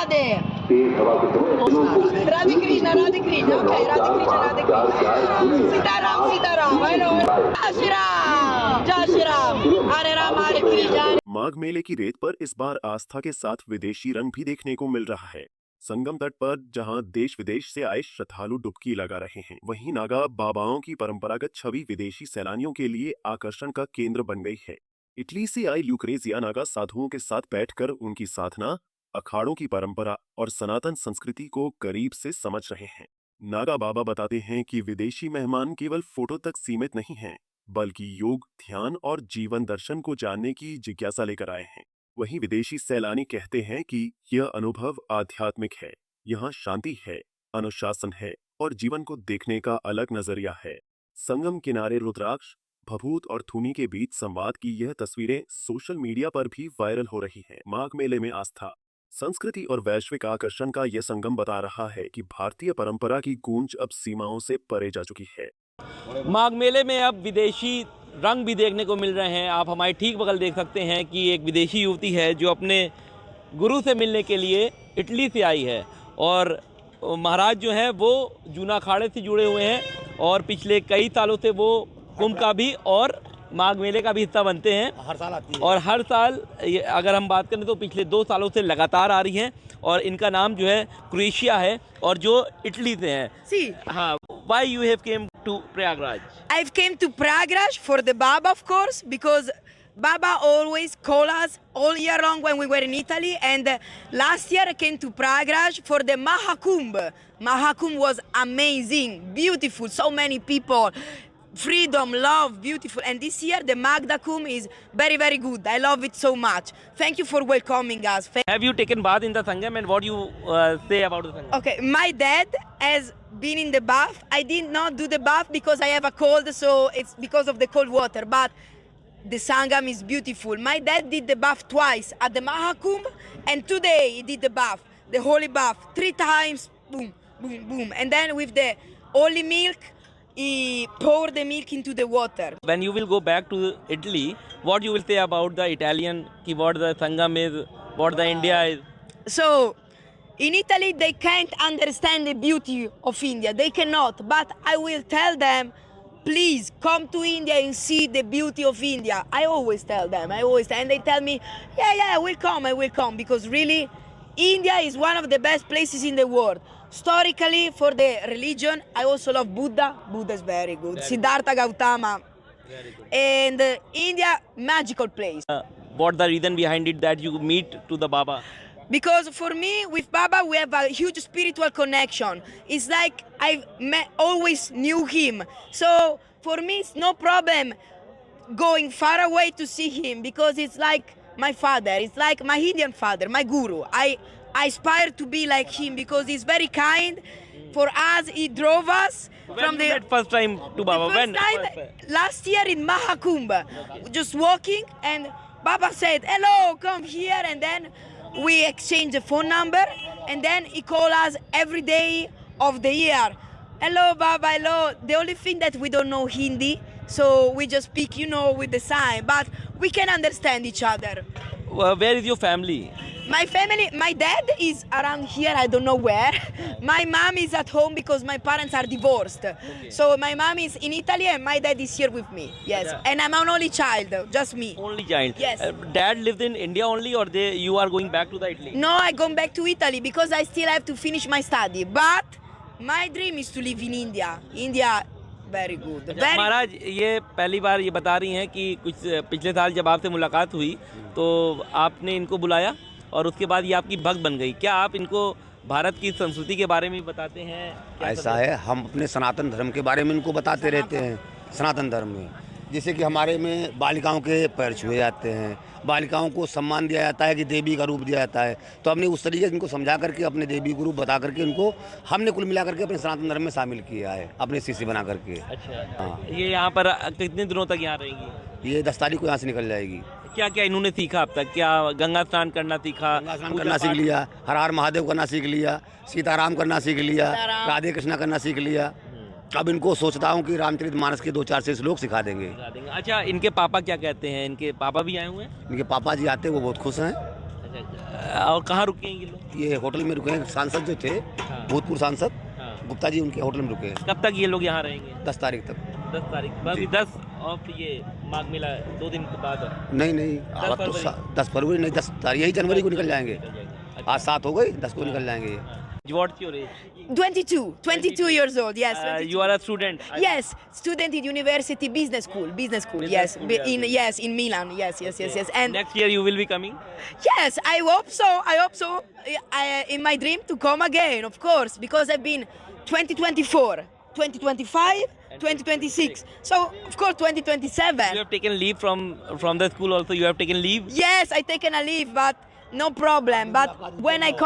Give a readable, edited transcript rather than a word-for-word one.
Radhe Krishna, Radhe Krishna, okay, Radhe Krishna, Radhe Krishna. Sitaram, Sitaram, I know. Jai Shri Ram, Hare Ram, Hare Krishna. माघ मेले की रेत पर इस बार आस्था के साथ विदेशी रंग भी देखने को मिल रहा है। संगम तट पर जहां देश विदेश से आए श्रद्धालु डुबकी लगा रहे हैं, वहीं नागा बाबाओं की परंपरागत छवि विदेशी सैलानियों के लिए आकर्षण का केंद्र बन गई है। इटली से आए ल्यूक्रेजिया नागा साधुओं के साथ बैठकर उनकी साधना, अखाड़ों की परंपरा और सनातन संस्कृति को करीब से समझ रहे हैं। नागा बाबा बताते हैं कि विदेशी मेहमान केवल फोटो तक सीमित नहीं हैं, बल्कि योग, ध्यान और जीवन दर्शन को जानने की जिज्ञासा लेकर आए हैं। वहीं विदेशी सैलानी कहते हैं कि यह अनुभव आध्यात्मिक है। यहाँ शांति है, अनुशासन है और जीवन को देखने का अलग नजरिया है। संगम किनारे रुद्राक्ष, भभूत और थूनी के बीच संवाद की यह तस्वीरें सोशल मीडिया पर भी वायरल हो रही हैं। माघ मेले में आस्था, संस्कृति और वैश्विक आकर्षण का यह संगम बता रहा है कि भारतीय परंपरा की गूंज अब सीमाओं से परे जा चुकी है। माघ मेले में अब विदेशी रंग भी देखने को मिल रहे हैं। आप हमारे ठीक बगल देख सकते हैं कि एक विदेशी युवती है जो अपने गुरु से मिलने के लिए इटली से आई है और महाराज जो हैं वो जूना अखाड़े से जुड़े हुए हैं और पिछले कई सालों से वो कुंभ का भी और माघ मेले का भी हिस्सा बनते हैं। हर साल आती है और हर साल अगर हम बात करें तो पिछले 2 सालों से लगातार आ रही हैं और इनका नाम जो है क्रोएशिया है और जो इटली से हैं। See, हाँ, why you have came to Prayagraj? I've came to Prayagraj for the Baba, of course, because Baba always call us all year long when we were in Italy. And last year I came to Prayagraj for the Mahakumbh. Mahakumbh was amazing, beautiful, so many people. Freedom, love, beautiful. And this year the Magda Kumbh is very, very good. I love it so much. Thank you for welcoming us. Have you taken bath in the Sangam and what you say about the Sangam? Okay, my dad has been in the bath. I did not do the bath because I have a cold, so it's because of the cold water. But the Sangam is beautiful. My dad did the bath twice at the Mahakumbh, and today he did the bath, the holy bath, 3 times. Boom, boom, boom. And then with the holy milk, he poured the milk into the water. When you will go back to Italy, what you will say about the Italian, ki what the Sangam is, what the India is? So, in Italy, they can't understand the beauty of India. They cannot. But I will tell them, please come to India and see the beauty of India. I always tell them. And they tell me, yeah, I will come. Because really, India is one of the best places in the world. Historically, for the religion, I also love Buddha. Buddha is very good. Siddhartha Gautama. Very good. And India, magical place. What the reason behind it that you meet to the Baba? Because for me, with Baba, we have a huge spiritual connection. It's like always knew him. So for me, it's no problem going far away to see him because it's like my father. It's like my Indian father, my guru. I aspire to be like him because he's very kind. For us, he drove us When you met first time to Baba? the first time, last year in Mahakumbh, just walking, and Baba said, hello, come here, and then we exchanged the phone number, and then he called us every day of the year. Hello, Baba, hello. The only thing that we don't know Hindi, so we just speak, with the sign, but we can understand each other. Where is your family? My family, my dad is around here, I don't know where. My mom is at home because my parents are divorced. Okay. So my mom is in Italy and my dad is here with me. Yes, yeah. And I'm an only child, just me. Only child? Yes. Dad lived in India only or you are going back to the Italy? No, I go back to Italy because I still have to finish my study. But my dream is to live in India. India, very good. महाराज ये पहली बार ये बता रही हैं कि कुछ पिछले साल जब आपसे मुलाकात हुई तो आपने इनको बुलाया और उसके बाद ये आपकी भक्त बन गई। क्या आप इनको भारत की संस्कृति के बारे में बताते हैं? ऐसा है, हम अपने सनातन धर्म के बारे में इनको बताते रहते हैं। सनातन धर्म में जैसे कि हमारे में बालिकाओं के पैर छुए जाते हैं, बालिकाओं को सम्मान दिया जाता है कि देवी का रूप दिया जाता है। तो हमने उस तरीके से इनको समझा करके अपने देवी को रूप बता करके इनको हमने कुल मिला करके अपने सनातन धर्म में शामिल किया है, अपने शिष्य बना करके। अच्छा, हाँ। ये यहाँ पर कितने दिनों तक यहाँ रहेंगी? ये 10 तारीख को यहाँ से निकल जाएगी। क्या क्या इन्होंने सीखा अब तक? क्या गंगा स्नान करना सीखा? गंगा स्नान करना सीख लिया, हर हर महादेव करना सीख लिया, सीताराम करना सीख लिया, राधे कृष्णा करना सीख लिया। अब इनको सोचता हूँ कि रामचरितमानस के 2-4 से श्लोक सिखा देंगे। अच्छा, इनके पापा क्या कहते हैं? इनके पापा भी आए हुए हैं? इनके पापा जी आते हैं, वो बहुत खुश हैं। और कहाँ रुके हैं ये लोग? ये होटल में रुके हैं। सांसद जो थे, हाँ। भूतपूर्व सांसद हाँ। गुप्ता जी, उनके होटल में रुके हैं कब तक ये लोग यहाँ रहेंगे? 10 तारीख तक। 10 तारीख जी। 10 ऑफ ये माघ मेला 2 दिन के बाद नहीं नहीं, अब तो 10 फरवरी नहीं, 10 तारीख, यही जनवरी को निकल जाएंगे। निकल जाएंगे। आज 7 हो गई, 10 को निकल जाएंगे ये। What's your age? 22 years old. Yes. 22. You are a student. Yes, student in university business school. Yes, in Milan. Yes. And Next year you will be coming. yes, I hope so. In my dream to come again, of course, because I've been 2024, 2025, 2026. So of course You 2027. have taken leave from the school also. You have taken leave. Yes, I taken a leave, but no problem. But when I come.